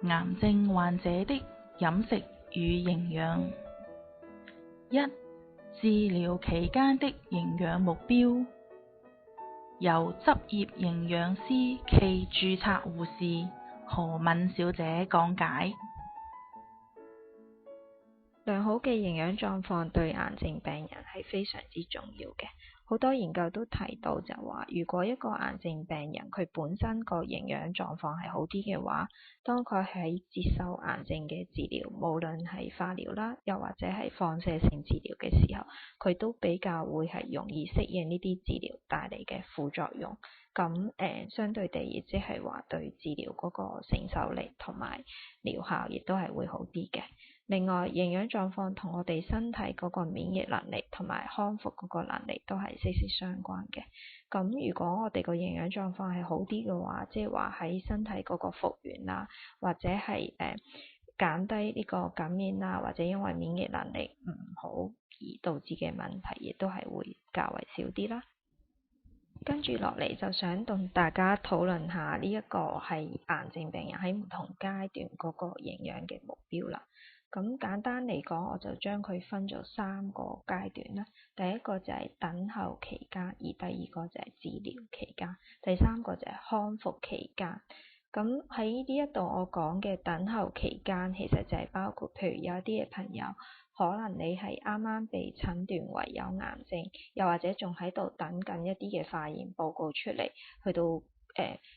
癌症患者的飲食與營養。一、治療期間的營養目標，由執業營養師暨註冊護士何敏小姐講解。良好嘅營養狀況對癌症病人係非常之重要嘅。好多研究都提到就話，如果一個癌症病人佢本身個營養狀況係好啲嘅話，當佢喺接受癌症嘅治療，無論係化療啦，又或者係放射性治療嘅時候，佢都比較會係容易適應呢啲治療帶嚟嘅副作用。咁相對地，亦即係話對治療嗰個承受力同埋療效亦都係會好啲嘅。另外，營養狀況同我哋身體嗰個免疫能力同埋康復嗰個能力都係息息相關嘅。咁如果我哋個營養狀況係好啲嘅話，即係話喺身體嗰個復原啊，或者係減低呢個感染啊，或者因為免疫能力唔好而導致嘅問題，亦都係會較為少啲啦。跟住落嚟就想同大家討論下呢一個係癌症病人喺唔同階段嗰個營養嘅目標啦。咁簡單嚟講，我就將佢分咗3個階段啦。第一個就係等候期間，而第二個就係治療期間，第三個就係康復期間。咁喺呢一度我講嘅等候期間，其實就係包括譬如有一啲嘅朋友，可能你係啱啱被診斷為有癌症，又或者仲喺度等緊一啲嘅化驗報告出嚟，去到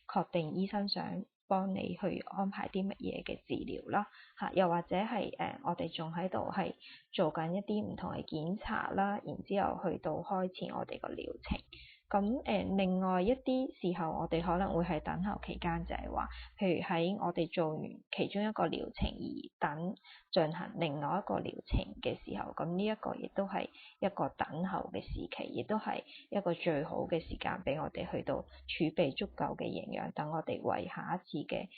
確定醫生想幫你去安排啲乜嘢嘅治療啦，又或者係我哋仲喺度係做緊一啲唔同嘅檢查啦，然之後去到開始我哋個療程。咁另外一啲時候，我哋可能會係等候期間，就係話，譬如喺我哋做完其中一個療程而等進行另外一個療程嘅時候，咁呢一個亦都係一個等候嘅時期，亦都係一個最好嘅時間俾我哋去到儲備足夠嘅營養，等我哋為下一次嘅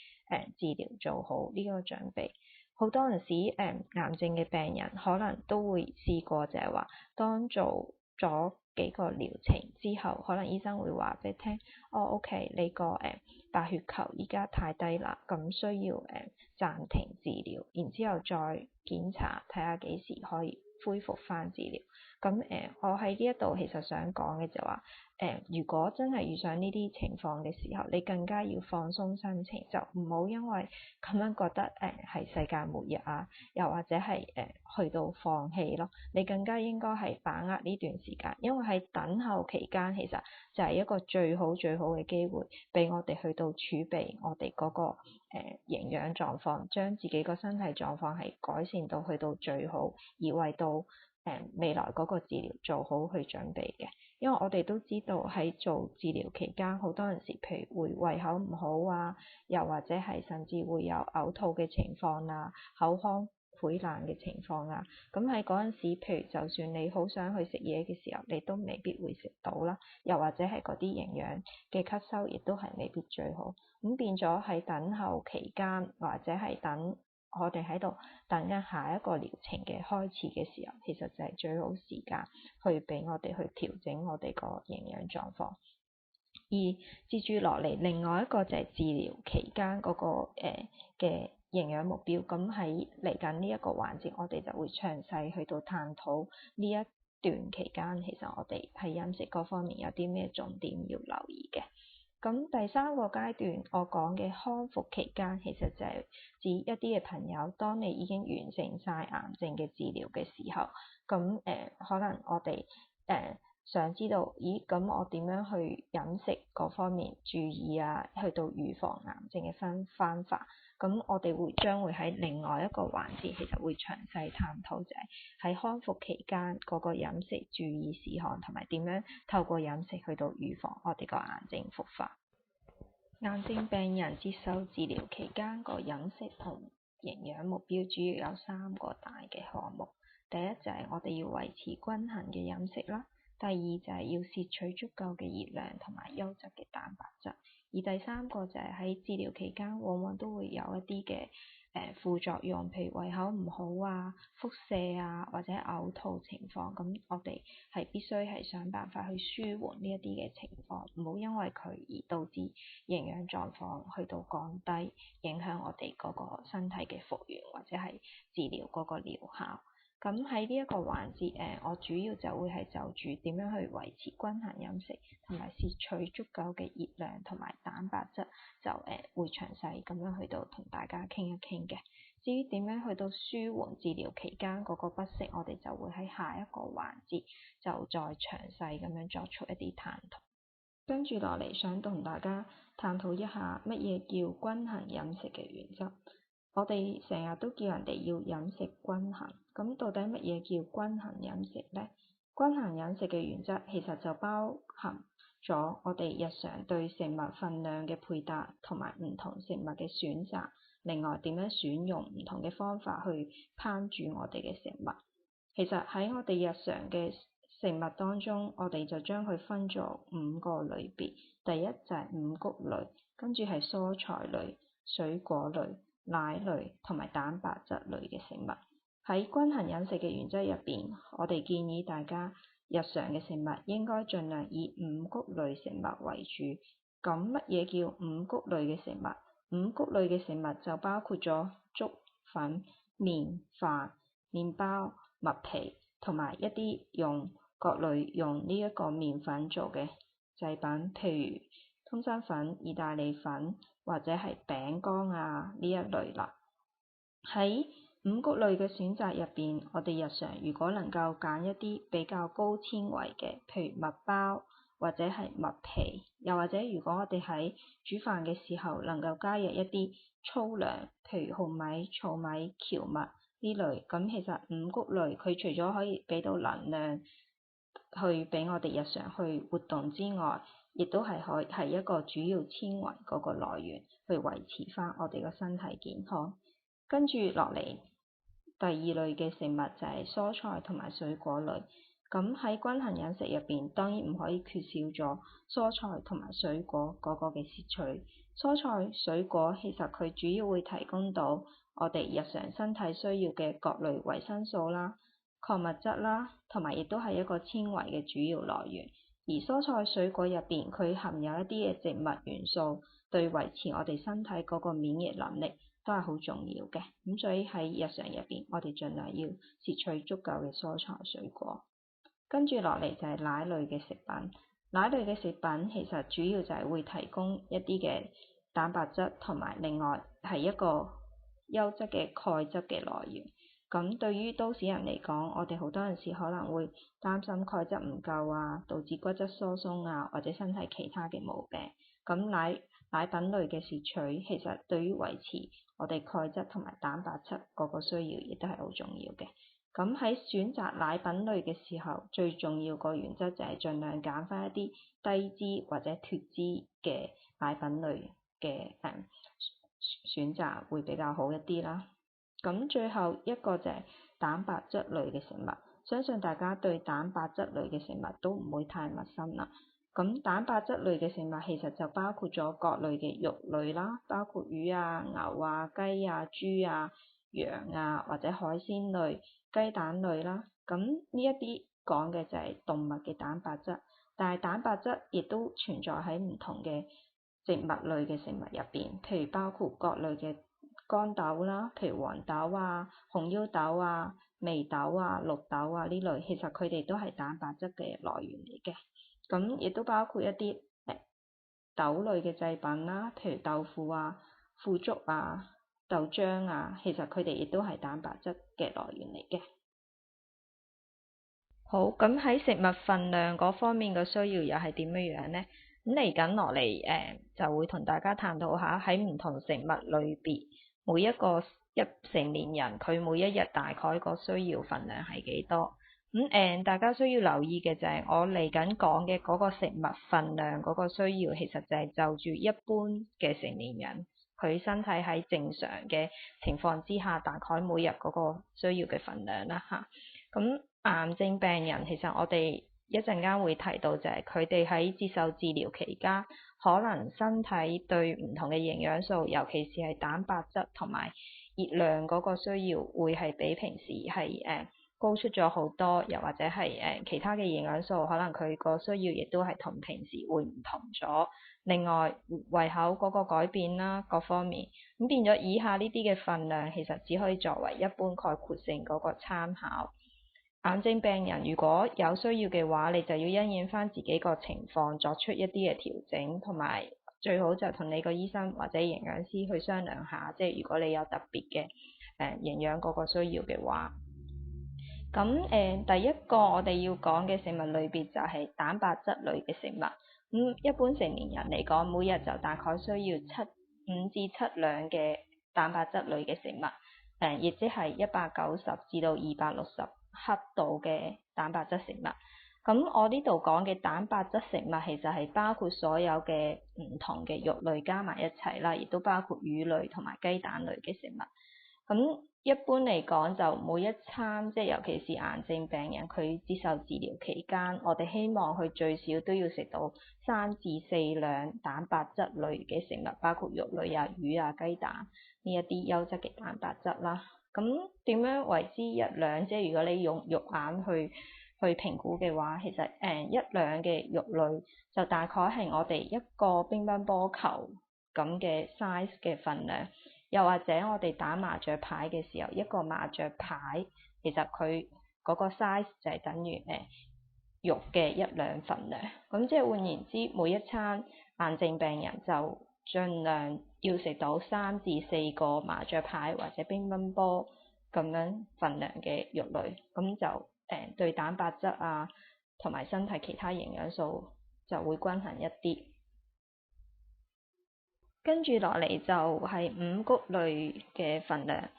治療做好呢個準備。好多陣時癌症嘅病人可能都會試過就係話，當做咗幾個療程之後，可能醫生會話俾你聽，OK， 你個白血球依家太低啦，咁需要暫停治療，然之後再檢查睇下幾時可以恢復翻治療。咁我喺呢一度其實想講嘅就話，如果真係遇上呢啲情況嘅時候，你更加要放鬆心情，就唔好因為咁樣覺得係世界末日啊，又或者係去到放棄咯。你更加應該係把握呢段時間，因為喺等候期間其實就係一個最好嘅機會，俾我哋去到儲備我哋嗰個營養狀況，將自己個身體狀況係改善到去到最好，而為到未來嗰個治療做好去準備嘅。因為我哋都知道喺做治療期間，好多陣時譬如會胃口唔好啊，又或者係甚至會有嘔吐嘅情況啊，口腔潰爛嘅情況啊。咁喺嗰陣時，譬如就算你好想去食嘢嘅時候，你都未必會食到啦，又或者係嗰啲營養嘅吸收亦都係未必最好。咁變咗喺等候期間，或者係等我哋喺度等緊下一個療程嘅開始嘅時候，其實就係最好時間去俾我哋去調整我哋個營養狀況。而接住落嚟，另外一個就係治療期間嗰個嘅營養目標。咁喺嚟緊呢一個環節，我哋就會詳細去到探討呢一段期間，其實我哋喺飲食嗰方面有啲咩重點要留意嘅。咁第3個階段我講嘅康復期間，其實就係指一啲嘅朋友，當你已經完成晒癌症嘅治療嘅時候，咁可能我哋想知道，咦，咁我點樣去飲食嗰方面注意啊，去到預防癌症嘅方法。咁我哋將會喺另外一個環節，其實會詳細探討，就係喺康復期間嗰個飲食注意事項，同埋點樣透過飲食去到預防我哋個癌症復發。癌症病人接受治療期間個飲食同營養目標主要有3個大嘅項目。第一就係我哋要維持均衡嘅飲食啦。第二就係要攝取足夠嘅熱量同埋優質嘅蛋白質，而第3個就係喺治療期間，往往都會有一啲嘅副作用，譬如胃口唔好啊、腹瀉啊或者嘔吐情況，咁我哋係必須係想辦法去舒緩呢一啲嘅情況，唔好因為佢而導致營養狀況去到降低，影響我哋嗰個身體嘅復原或者係治療嗰個療效。咁喺呢一個環節，我主要就會係就住點樣去維持均衡飲食，同埋攝取足夠嘅熱量同埋蛋白質，就會詳細咁樣去到同大家傾一傾嘅。至於點樣去到舒緩治療期間嗰個不適，我哋就會喺下一個環節就再詳細咁樣作出一啲探討。跟住落嚟，想同大家探討一下乜嘢叫均衡飲食嘅原則。我哋成日都叫人哋要飲食均衡，咁到底乜嘢叫均衡飲食呢？均衡飲食嘅原則其實就包含咗我哋日常對食物份量嘅配搭，同埋唔同食物嘅選擇，另外點樣選用唔同嘅方法去烹煮我哋嘅食物。其實喺我哋日常嘅食物當中，我哋就將佢分咗5個類別。第一就係五穀類，跟住係蔬菜類、水果類、奶類同埋蛋白質類嘅食物。喺均衡飲食嘅原則入邊，我哋建議大家日常嘅食物應該盡量以五穀類食物為主。咁乜嘢叫五穀類嘅食物？五穀類嘅食物就包括咗粥、粉、麵、飯、麵包、麥皮同埋一啲各類用呢一個麵粉做嘅製品，譬如通心粉、意大利粉或者係餅乾啊呢一類啦。喺五穀類嘅選擇入邊，我哋日常如果能夠揀一啲比較高纖維嘅，譬如麥包或者係麥皮，又或者如果我哋喺煮飯嘅時候能夠加入一啲粗糧，譬如紅米、糙米、蕎麥呢類，咁其實五穀類佢除咗可以俾到能量去俾我哋日常去活動之外，亦都係一個主要纖維嗰個來源，去維持翻我哋個身體健康。跟住落嚟，第二類嘅食物就係蔬菜同埋水果類。咁喺均衡飲食入邊，當然唔可以缺少咗蔬菜同埋水果嗰個嘅攝取。蔬菜水果其實佢主要會提供到我哋日常身體需要嘅各類維生素啦、礦物質啦，同埋亦都係一個纖維嘅主要來源。而蔬菜水果入邊，佢含有一啲嘅植物元素，對維持我哋身體嗰個免疫能力都係好重要嘅。咁所以喺日常入邊，我哋盡量要攝取足夠嘅蔬菜水果。跟住落嚟就係奶類嘅食品。奶類嘅食品其實主要就係會提供一啲嘅蛋白質，同埋另外係一個優質嘅鈣質嘅來源。咁對於都市人嚟講，我哋好多陣時可能會擔心鈣質唔夠啊，導致骨質疏鬆啊，或者身體其他嘅毛病。咁奶品類嘅攝取，其實對於維持我哋鈣質同埋蛋白質嗰個需要，亦都係好重要嘅。咁喺選擇奶品類嘅時候，最重要個原則就係盡量揀翻一啲低脂或者脫脂嘅奶品類嘅選擇會比較好一啲啦。咁最後一個就係蛋白質類嘅食物，相信大家對蛋白質類嘅食物都唔會太陌生啦。咁蛋白質類嘅食物其實就包括咗各類嘅肉類啦，包括魚啊、牛啊、雞啊、豬啊、羊啊或者海鮮類、雞蛋類啦。咁呢一啲講嘅就係動物嘅蛋白質，但係蛋白質亦都存在喺唔同嘅植物類嘅食物入邊，譬如包括各類嘅乾豆啦，譬如黃豆啊、紅腰豆啊、眉豆啊、綠豆啊呢類，其實佢哋都係蛋白質嘅來源嚟嘅。咁亦都包括一啲豆類嘅製品啦，譬如豆腐啊、腐竹啊、豆漿啊，其實佢哋亦都係蛋白質嘅來源嚟嘅。好，咁喺食物份量嗰方面嘅需要又係點樣呢？咁嚟緊落嚟就會同大家探討下喺唔同食物類別，每一個成年人佢每一日大概個需要份量係幾多？咁大家需要留意嘅就係我嚟緊講嘅嗰個食物份量嗰個需要，其實就係就住一般嘅成年人佢身體喺正常嘅情況之下，大概每日嗰個需要嘅份量啦嚇。咁癌症病人其實我哋一陣間會提到就係佢哋喺接受治療期間，可能身體對唔同嘅營養素，尤其是係蛋白質同埋熱量嗰個需要會係比平時係高出咗好多，又或者係其他嘅營養素，可能佢個需要亦都係同平時會唔同咗。另外胃口嗰個改變啦，各方面咁變咗以下呢啲嘅份量，其實只可以作為一般概括性嗰個參考。癌症病人如果有需要嘅話，你就要因應翻自己個情況作出一啲嘅調整，同埋最好就同你個醫生或者營養師去商量下，即係如果你有特別嘅營養嗰個需要嘅話。咁第一個我哋要講嘅食物類別就係蛋白質類嘅食物。一般成年人嚟講，每日就大概需要5至7兩嘅蛋白質類嘅食物，亦即係190至到260克度嘅蛋白質食物。咁我呢度講嘅蛋白質食物其實係包括所有嘅唔同嘅肉類加埋一齊啦，亦都包括魚類同埋雞蛋類嘅食物。咁一般嚟講，就每一餐，即係尤其是癌症病人，佢接受治療期間，我哋希望佢最少都要食到3至4兩蛋白質類嘅食物，包括肉類啊、魚啊、雞蛋呢一啲優質嘅蛋白質啦。咁點樣為之一兩？即係如果你用肉眼去評估嘅話，其實一兩嘅肉類就大概係我哋一個乒乓波球咁嘅 size 嘅份量。又或者我哋打麻雀牌嘅時候，一個麻雀牌其實佢嗰個 size 就係等於肉嘅一兩份量。咁即係換言之，每一餐癌症病人就盡量要食到3至4個麻雀牌或者乒乓波咁樣份量嘅肉類，咁就對蛋白質啊同埋身體其他營養素就會均衡一啲。跟住落嚟就係五穀類嘅份量。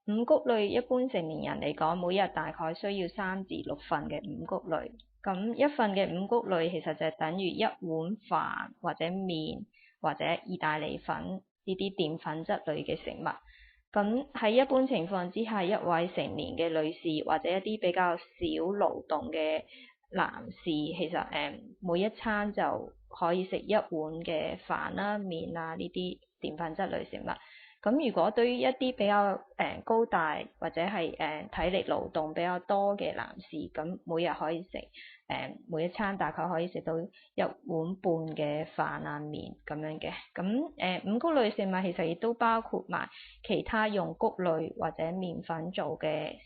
五穀類一般成年人嚟講，每日大概需要3至6份嘅五穀類。咁一份嘅五穀類其實就係等於一碗飯或者麵或者意大利粉呢啲澱粉質類嘅食物。咁喺一般情況之下，一位成年嘅女士或者一啲比較少勞動嘅男士，其實每一餐就可以食一碗嘅飯啦、麵啊呢啲澱粉質類食物。咁如果對於一啲比較高大或者係體力勞動比較多嘅男士，咁每日可以食每一餐大概可以食到一碗半嘅飯啊、麵咁樣嘅。咁五穀類食物其實亦都包括埋其他用穀類或者麵粉做嘅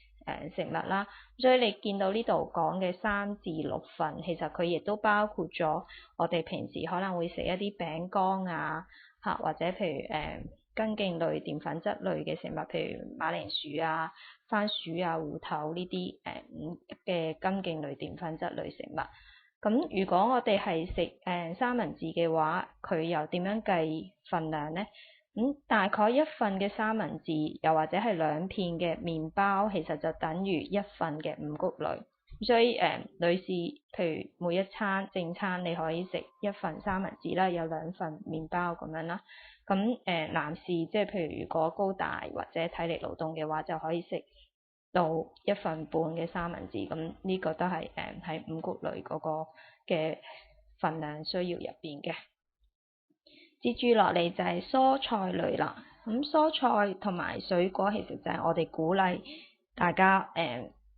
食物啦。所以你見到呢度講嘅3至6份，其實佢亦都包括咗我哋平時可能會食一啲餅乾啊，或者譬如根莖類澱粉質類嘅食物，譬如馬鈴薯啊、番薯啊、芋頭呢啲嘅根莖類澱粉質類食物。咁如果我哋係食三文治嘅話，佢又點樣計份量呢？大概一份嘅三文治，又或者係2片嘅麵包，其實就等於一份嘅五穀類。所以女士，譬如每一餐正餐你可以食一份三文治啦，有2份麵包咁樣啦。咁男士即係譬如如果高大或者體力勞動嘅話，就可以食到1份半嘅三文治。咁呢個都係喺五穀類嗰個嘅份量需要入邊嘅。接住落嚟就係蔬菜類啦。咁蔬菜同埋水果其實就係我哋鼓勵大家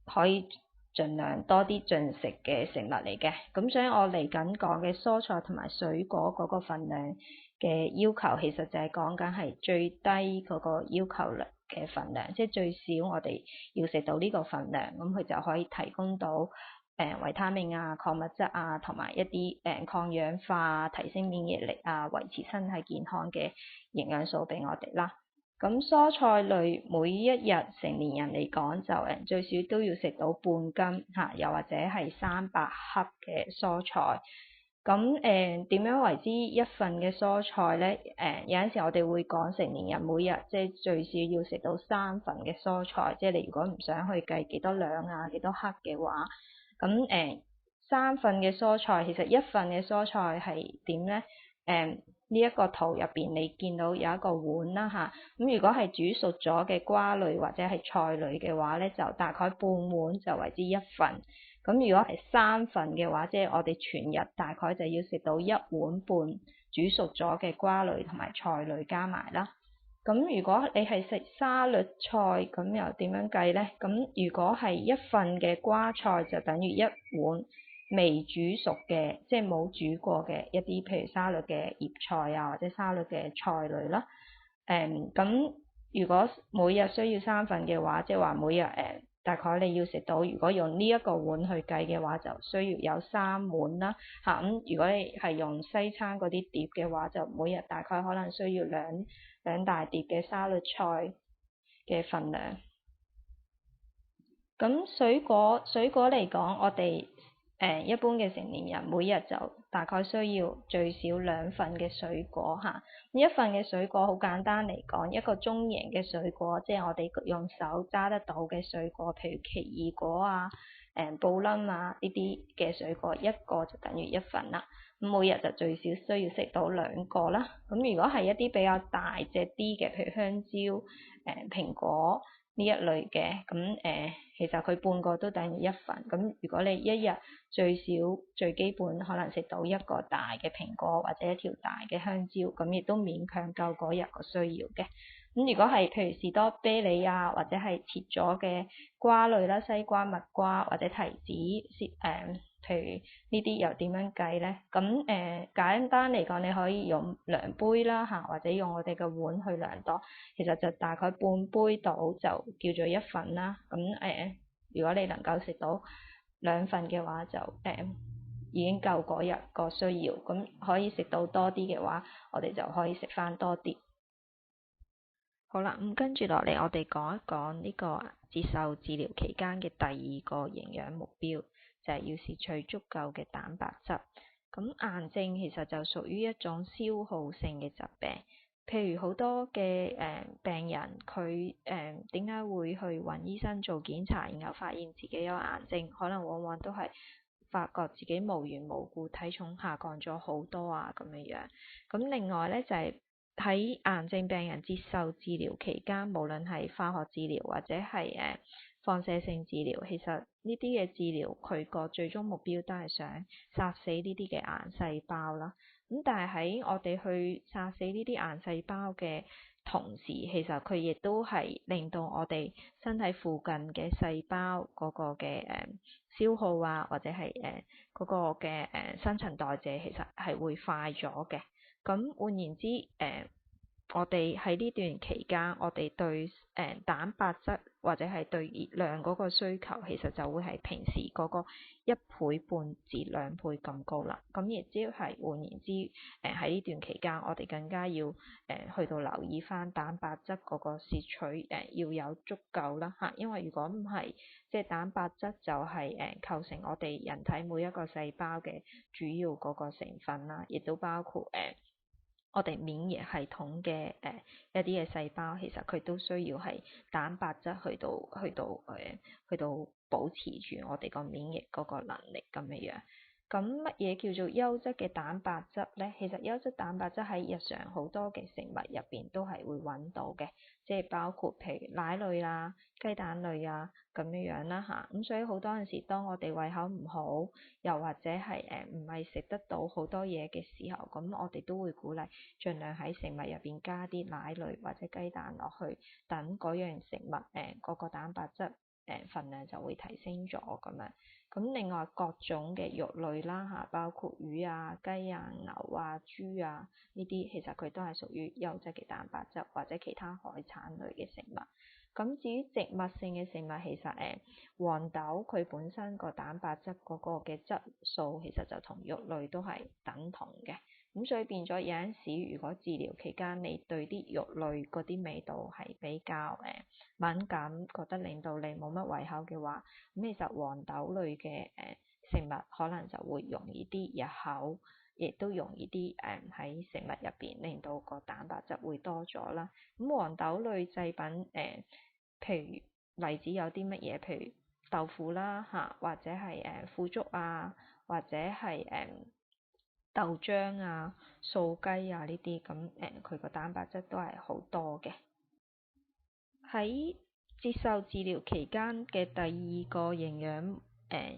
可以盡量多啲進食嘅食物嚟嘅。咁所以我嚟緊講嘅蔬菜同埋水果嗰個份量嘅要求，其實就係講緊係最低嗰個要求量嘅份量，即係最少我哋要食到呢個份量，咁佢就可以提供到維他命啊、礦物質啊，同埋一啲抗氧化、提升免疫力啊、維持身體健康嘅營養素俾我哋啦。咁蔬菜類每一日成年人嚟講就最少都要食到半斤又或者係300克嘅蔬菜。咁點樣為之一份嘅蔬菜咧？有陣時我哋會講成年人每日即係最少要食到3份嘅蔬菜，即係你如果唔想去計幾多兩啊、幾多克嘅話，咁3份嘅蔬菜，其實一份嘅蔬菜係點咧？呢一個圖入邊你見到有一個碗啦嚇，咁如果係煮熟咗嘅瓜類或者係菜類嘅話咧，就大概半碗就為之一份。咁如果係3份嘅話，即係我哋全日大概就要食到1碗半煮熟咗嘅瓜類同埋菜類加埋啦。咁如果你係食沙律菜，咁又點樣計呢？咁如果係一份嘅瓜菜就等於一碗未煮熟嘅，即係冇煮過嘅一啲，譬如沙律嘅葉菜啊，或者沙律嘅菜類啦。咁如果每日需要3份嘅話，即係話每日大概你要食到，如果用呢一個碗去計嘅話，就需要有3碗啦。嚇，咁如果你係用西餐嗰啲碟嘅話，就每日大概可能需要兩大碟嘅沙律菜嘅份量。咁水果嚟講，我哋一般嘅成年人每日就大概需要最少2份嘅水果嚇。一份嘅水果好簡單嚟講，一個中型嘅水果，即係我哋用手揸得到嘅水果，譬如奇異果啊、布冧啊呢啲嘅水果，一個就等於1份啦。咁每日就最少需要食到2個啦。咁如果係一啲比較大隻啲嘅，譬如香蕉、蘋果呢一類嘅，咁其實佢半個都等於1份。咁如果你一日最少最基本可能食到1個大嘅蘋果或者1條大嘅香蕉，咁亦都勉強夠嗰日個需要嘅。咁如果係譬如士多啤梨啊，或者係切咗嘅瓜類啦，西瓜、蜜瓜或者提子，譬如呢啲又點樣計呢？咁簡單嚟講，你可以用量杯啦嚇，或者用我哋嘅碗去量度，其實就大概半杯到就叫做1份啦。咁如果你能夠食到2份嘅話，就已經夠嗰日個需要。咁可以食到多啲嘅話，我哋就可以食翻多啲。好啦，咁跟住落嚟，我哋講一講呢個接受治療期間嘅第2個營養目標，就係要攝取足夠嘅蛋白質。咁癌症其實就屬於一種消耗性嘅疾病，譬如好多嘅病人，佢點解會去揾醫生做檢查，然後發現自己有癌症，可能往往都係發覺自己無緣無故體重下降咗好多啊咁樣樣。咁另外咧就係喺癌症病人接受治療期間，無論係化學治療或者係放射性治療，其實呢啲嘅治療佢個最終目標都係想殺死呢啲嘅癌細胞啦。咁但係喺我哋去殺死呢啲癌細胞嘅同時，其實佢亦都係令到我哋身體附近嘅細胞嗰個嘅消耗啊，或者係嗰個嘅新陳代謝其實係會快咗嘅。咁換言之，我哋喺呢段期間，我哋對蛋白質或者係對熱量嗰個需求，其實就會係平時嗰個1倍半至2倍咁高啦。咁亦即係換言之，喺呢段期間，我哋更加要去到留意翻蛋白質嗰個攝取要有足夠啦嚇。因為如果唔係，即係蛋白質就係構成我哋人體每一個細胞嘅主要嗰個成分啦，亦都包括我哋免疫系統嘅一啲嘅細胞，其實佢都需要係蛋白質去到保持住我哋個免疫嗰個能力咁樣樣。咁乜嘢叫做優質嘅蛋白質咧？其實優質蛋白質喺日常好多嘅食物入邊都係會揾到嘅，即係包括譬如奶類啊、雞蛋類啊咁樣樣啦嚇。咁所以好多陣時，當我哋胃口唔好，又或者係唔係食得到好多嘢嘅時候，咁我哋都會鼓勵盡量喺食物入邊加啲奶類或者雞蛋落去，等嗰樣食物嗰個蛋白質份量就會提升咗咁樣。咁另外各種嘅肉類啦嚇，包括魚啊、雞啊、牛啊、豬啊呢啲，其實佢都係屬於優質嘅蛋白質或者其他海產類嘅食物。咁至於植物性嘅食物，其實黃豆佢本身個蛋白質嗰個嘅質素，其實就同肉類都係等同嘅。咁所以變咗有陣時，如果治療期間你對啲肉類嗰啲味道係比較敏感，覺得令到你冇乜胃口嘅話，咁其實黃豆類嘅食物可能就會容易啲入口，亦都容易啲喺食物入邊令到個蛋白質會多咗啦。咁黃豆類製品譬如例子有啲乜嘢？譬如豆腐啦嚇，或者係腐竹啊，或者係豆漿啊、素雞啊呢啲，咁佢個蛋白質都係好多嘅。喺接受治療期間嘅第2個營養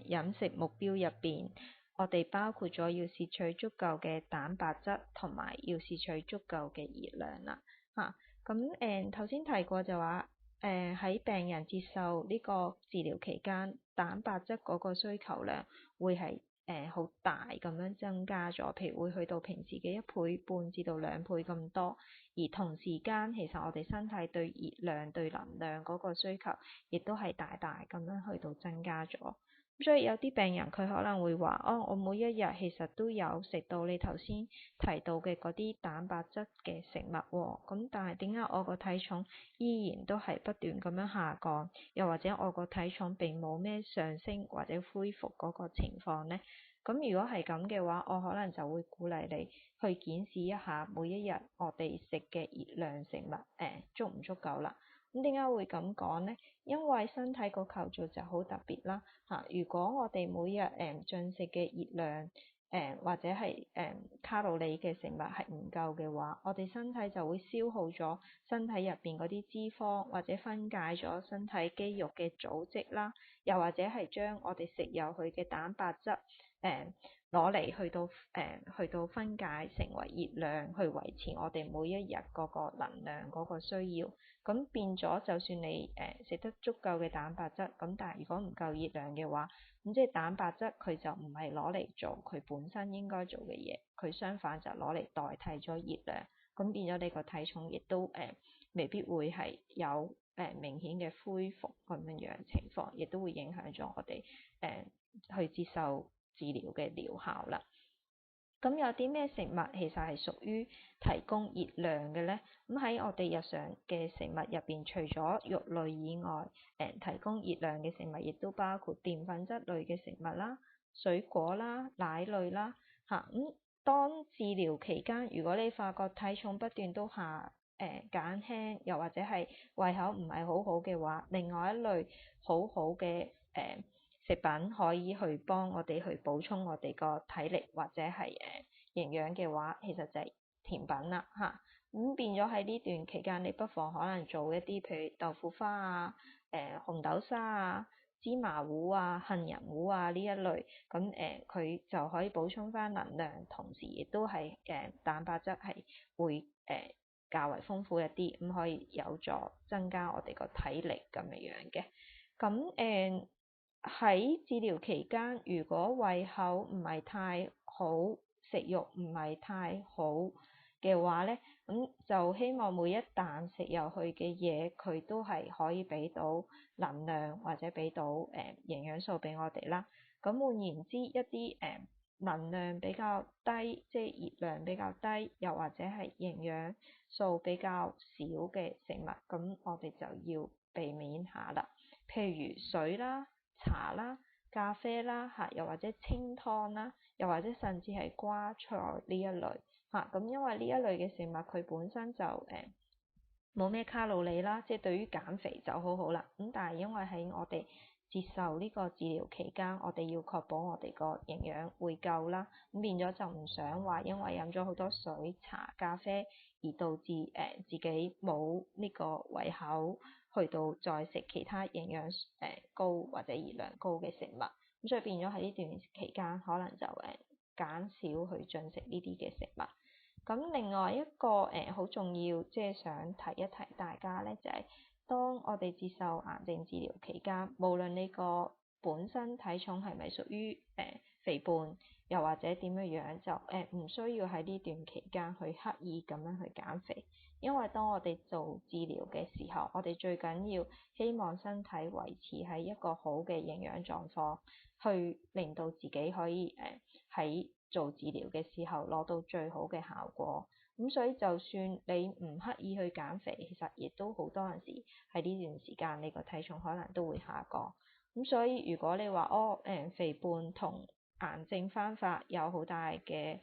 飲食目標入邊，我哋包括咗要攝取足夠嘅蛋白質同埋要攝取足夠嘅熱量啦嚇。咁頭先提過就話喺病人接受呢個治療期間，蛋白質嗰個需求量會係好大咁樣增加咗，譬如會去到平時嘅1.5倍至到2倍咁多。而同時間其實我哋身體對熱量、對能量嗰個需求，亦都係大大咁樣去到增加咗。所以有啲病人佢可能會話：哦，我每一日其實都有食到你頭先提到嘅嗰啲蛋白質嘅食物喎，咁但係點解我個體重依然都係不斷咁樣下降，又或者我個體重並冇咩上升或者恢復嗰個情況呢？咁如果係咁嘅話，我可能就會鼓勵你去檢視一下每一日我哋食嘅熱量食物足唔足夠啦。咁點解會咁講呢？因為身體個構造就好特別啦嚇。如果我哋每日進食嘅熱量或者係卡路里嘅食物係唔夠嘅話，我哋身體就會消耗咗身體入邊嗰啲脂肪，或者分解咗身體肌肉嘅組織啦，又或者係將我哋食入去嘅蛋白質攞嚟去到分解成為熱量，去維持我哋每一日嗰個能量嗰個需要。咁變咗，就算你食得足夠嘅蛋白質，咁但係如果唔夠熱量嘅話，咁即係蛋白質佢就唔係攞嚟做佢本身應該做嘅嘢，佢相反就攞嚟代替咗熱量，咁變咗你個體重亦都未必會係有明顯嘅恢復咁樣情況，亦都會影響咗我哋去接受治療嘅療效啦。咁有啲咩食物其實係屬於提供熱量嘅呢？咁喺我哋日常嘅食物入邊，除咗肉類以外，提供熱量嘅食物亦都包括澱粉質類嘅食物啦、水果啦、奶類啦嚇。咁當治療期間，如果你發覺體重不斷都減輕，又或者係胃口唔係好好嘅話，另外一類好好嘅食品可以去幫我哋去補充我哋個體力或者係營養嘅話，其實就係甜品啦嚇。咁變咗喺呢段期間，你不妨可能做一啲譬如豆腐花啊、紅豆沙啊、芝麻糊啊、杏仁糊啊呢一類，咁佢就可以補充翻能量，同時亦都係蛋白質係會較為豐富一啲，咁可以有助增加我哋個體力咁樣嘅。咁喺治療期間，如果胃口唔係太好，食慾唔係太好嘅話咧，咁就希望每一啖食入去嘅嘢，佢都係可以俾到能量或者俾到營養素俾我哋啦。咁換言之，一啲能量比較低，即係熱量比較低，又或者係營養素比較少嘅食物，咁我哋就要避免下啦。譬如水啦、茶啦、咖啡啦嚇，又或者清湯啦，又或者甚至係瓜菜呢一類嚇。咁因為呢一類嘅食物佢本身就冇咩卡路里啦，即係對於減肥就好好啦。咁但係因為喺我哋接受呢個治療期間，我哋要確保我哋個營養會夠啦，咁變咗就唔想話因為飲咗好多水、茶、咖啡而導致自己冇呢個胃口去到再食其他營養高或者熱量高嘅食物，咁所以變咗喺呢段期間可能就減少去進食呢啲嘅食物。咁另外一個好重要，即係想提一提大家咧，就係當我哋接受癌症治療期間，無論你個本身體重係咪屬於肥胖，又或者點樣樣，就唔需要喺呢段期間去刻意咁樣去減肥，因為當我哋做治療嘅時候，我哋最緊要希望身體維持喺一個好嘅營養狀況，去令到自己可以喺做治療嘅時候攞到最好嘅效果。咁所以就算你唔刻意去減肥，其實亦都好多陣時喺呢段時間你個體重可能都會下降。咁所以如果你話肥胖同癌症翻發有好大嘅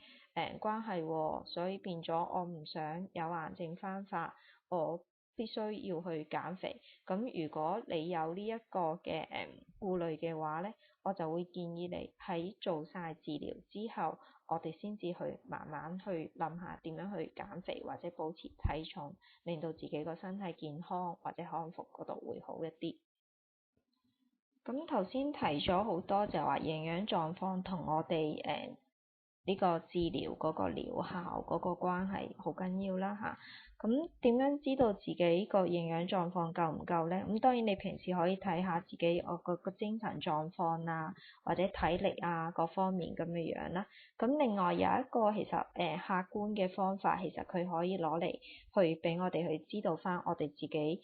關係喎，所以變咗我唔想有癌症翻發，我必須要去減肥。咁如果你有呢一個嘅顧慮嘅話咧，我就會建議你喺做晒治療之後，我哋先至去慢慢去諗下點樣去減肥或者保持體重，令到自己個身體健康或者康復嗰度會好一啲。咁頭先提咗好多就話營養狀況同我哋呢個治療嗰個療效嗰個關係好緊要啦嚇。咁點樣知道自己個營養狀況夠唔夠咧？咁當然你平時可以睇下自己個精神狀況啊，或者體力啊各方面咁嘅樣啦。咁另外有一個其實客觀嘅方法，其實佢可以攞嚟去俾我哋去知道翻我哋自己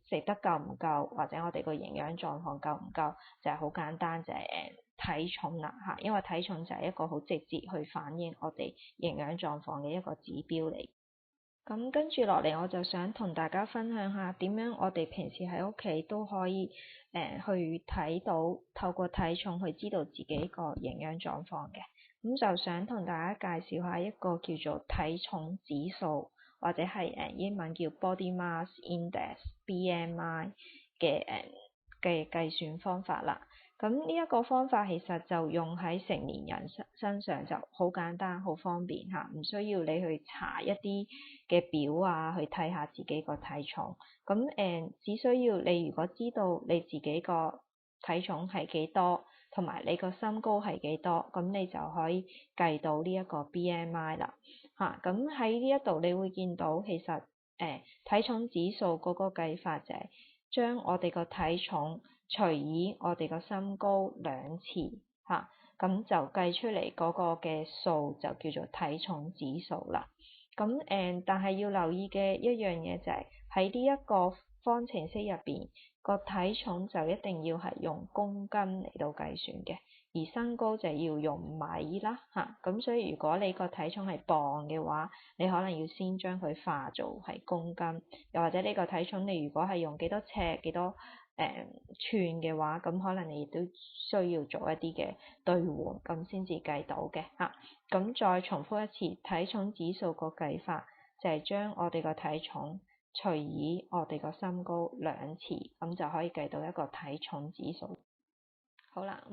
食得夠唔夠，或者我哋個營養狀況夠唔夠，就係好簡單，就係體重啦嚇，因為體重就係一個好直接去反映我哋營養狀況嘅一個指標嚟。咁跟住落嚟，我就想同大家分享下點樣我哋平時喺屋企都可以去睇到，透過體重去知道自己個營養狀況嘅。咁就想同大家介紹下一個叫做體重指數，或者係英文叫 Body Mass Index（BMI） 嘅計算方法啦。咁呢一個方法其實就用喺成年人身上就好簡單、好方便嚇，唔需要你去查一啲嘅表啊，去睇下自己個體重。咁只需要你如果知道你自己個體重係幾多，同埋你個身高係幾多，咁你就可以計到呢一個 BMI 啦嚇。咁喺呢一度你會見到其實體重指數嗰個計法就係將我哋個體重除以我哋個身高2次嚇，咁就計出嚟嗰個嘅數就叫做體重指數啦。咁但係要留意嘅一樣嘢就係喺呢一個方程式入邊，個體重就一定要係用公斤嚟到計算嘅，而身高就要用米啦嚇。咁所以如果你個體重係磅嘅話，你可能要先將佢化做係公斤，又或者呢個體重你如果係用幾多尺幾多寸嘅話，咁可能你亦都需要做一啲嘅兌換，咁先至計到嘅嚇。咁再重複一次，體重指數個計法就係將我哋個體重除以我哋個身高2次，咁就可以計到一個體重指數。好啦，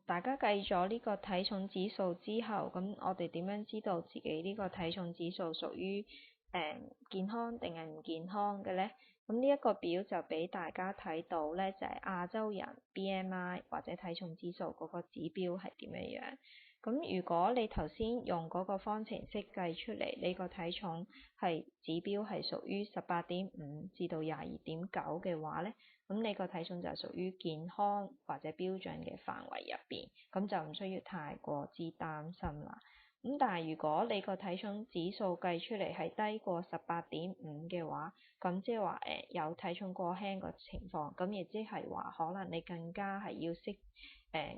大家計咗呢個體重指數之後，咁我哋點樣知道自己呢個體重指數屬於健康定係唔健康嘅咧？咁呢一個表就俾大家睇到咧，就係亞洲人 BMI 或者體重指數嗰個指標係點樣樣。咁如果你頭先用嗰個方程式計出嚟，你個體重係指標係屬於18.5至到22.9嘅話咧，咁你個體重就係屬於健康或者標準嘅範圍入邊，咁就唔需要太過之擔心啦。咁但係如果你個體重指數計出嚟係低過18.5嘅話，咁即係話有體重過輕個情況，咁亦即係話可能你更加係要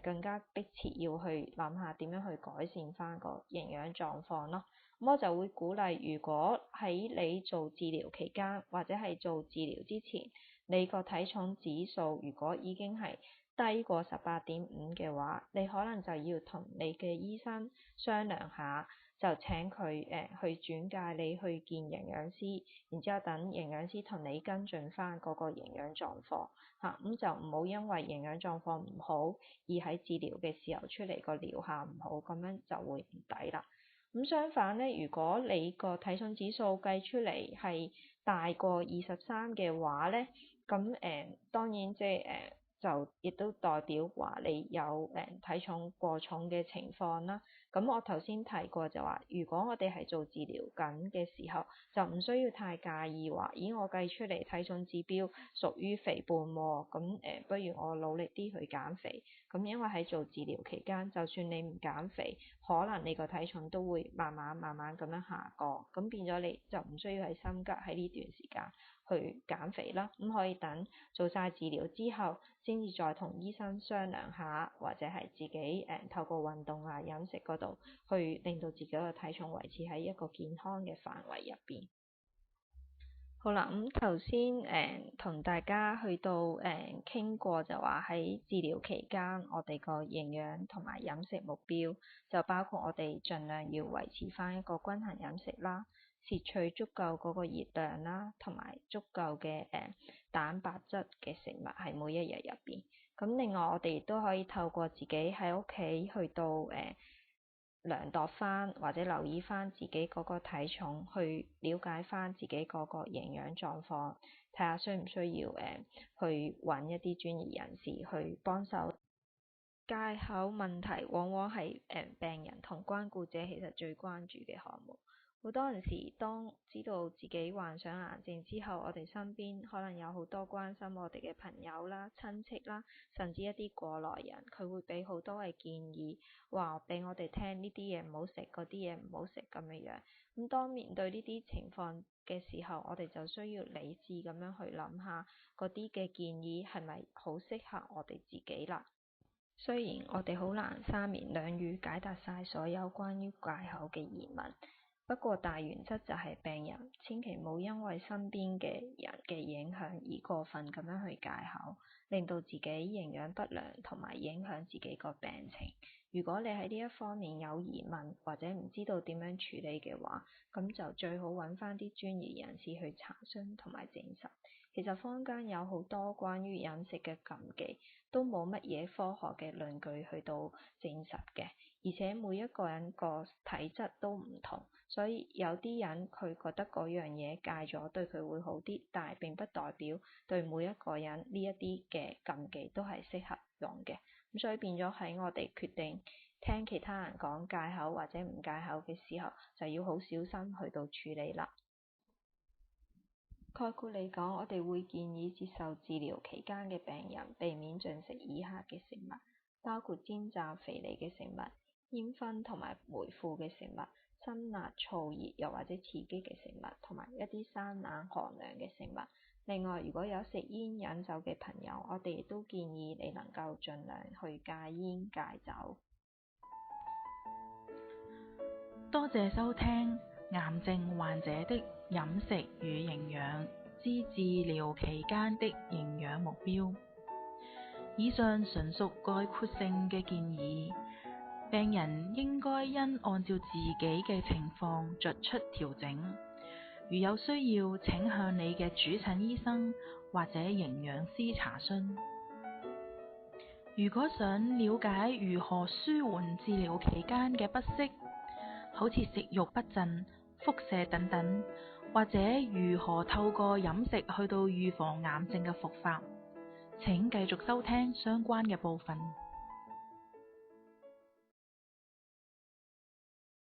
更加迫切要去諗下點樣去改善翻個營養狀況咯。咁我就會鼓勵，如果喺你做治療期間或者係做治療之前，你個體重指數如果已經係低過18.5嘅話，你可能就要同你嘅醫生商量下，就請佢去轉介你去見營養師，然之後等營養師同你跟進翻嗰個營養狀況嚇。咁就唔好因為營養狀況唔好而喺治療嘅時候出嚟個療效唔好，咁樣就會唔抵啦。咁相反咧，如果你個體重指數計出嚟係大過23嘅話咧，咁當然即係就亦都代表話你有體重過重嘅情況啦。咁我頭先提過就話，如果我哋係做治療緊嘅時候，就唔需要太介意話，咦我計出嚟體重指標屬於肥胖喎，咁不如我努力啲去減肥。咁因為喺做治療期間，就算你唔減肥，可能你個體重都會慢慢咁樣下降，咁變咗你就唔需要喺心急喺呢段時間去減肥啦。咁可以等做晒治療之後，先至再同醫生商量下，或者係自己透過運動啊、飲食嗰度去令到自己個體重維持喺一個健康嘅範圍入邊。好啦，咁頭先同大家去到傾過就話喺治療期間，我哋個營養同埋飲食目標就包括我哋盡量要維持翻一個均衡飲食啦，攝取足夠嗰個熱量啦，同埋足夠嘅蛋白質嘅食物喺每一日入邊。咁另外我哋亦都可以透過自己喺屋企去到量度翻或者留意翻自己嗰個體重，去了解翻自己嗰個營養狀況，睇下需唔需要去揾一啲專業人士去幫手。戒口問題往往係病人同關顧者其實最關注嘅項目。好多陣時，當知道自己患上癌症之後，我哋身邊可能有好多關心我哋嘅朋友啦、親戚啦，甚至一啲過來人，佢會俾好多嘅建議，話俾我哋聽呢啲嘢唔好食，嗰啲嘢唔好食咁樣樣。咁當面對呢啲情況嘅時候，我哋就需要理智咁樣去諗下嗰啲嘅建議係咪好適合我哋自己啦。雖然我哋好難三言兩語解答晒所有關於戒口嘅疑問，不過大原則就係病人千祈唔好因為身邊嘅人嘅影響而過分咁樣去戒口，令到自己營養不良同埋影響自己個病情。如果你喺呢一方面有疑問或者唔知道點樣處理嘅話，咁就最好揾翻啲專業人士去查詢同埋證實。其實坊間有好多關於飲食嘅禁忌，都冇乜嘢科學嘅論據去到證實嘅，而且每一個人個體質都唔同，所以有啲人佢覺得嗰樣嘢戒咗對佢會好啲，但係並不代表對每一個人呢一啲嘅禁忌都係適合用嘅。咁所以變咗喺我哋決定聽其他人講戒口或者唔戒口嘅時候，就要好小心去到處理啦。概括嚟講，我哋會建議接受治療期間嘅病人避免進食以下嘅食物，包括煎炸肥膩嘅食物、煙燻同埋霉腐嘅食物、辛辣燥熱又或者刺激嘅食物，同埋一啲生冷寒涼嘅食物。另外，如果有食煙飲酒嘅朋友，我哋亦都建議你能夠盡量去戒煙戒酒。多謝收聽癌症患者的飲食與營養之治療期間的營養目標。以上純屬概括性嘅建議，病人應該因按照自己嘅情況作出調整。如有需要，請向你嘅主診醫生或者營養師查詢。如果想了解如何舒緩治療期間嘅不適，好似食慾不振、腹瀉等等，或者如何透過飲食去到預防癌症嘅復發，請繼續收聽相關嘅部分。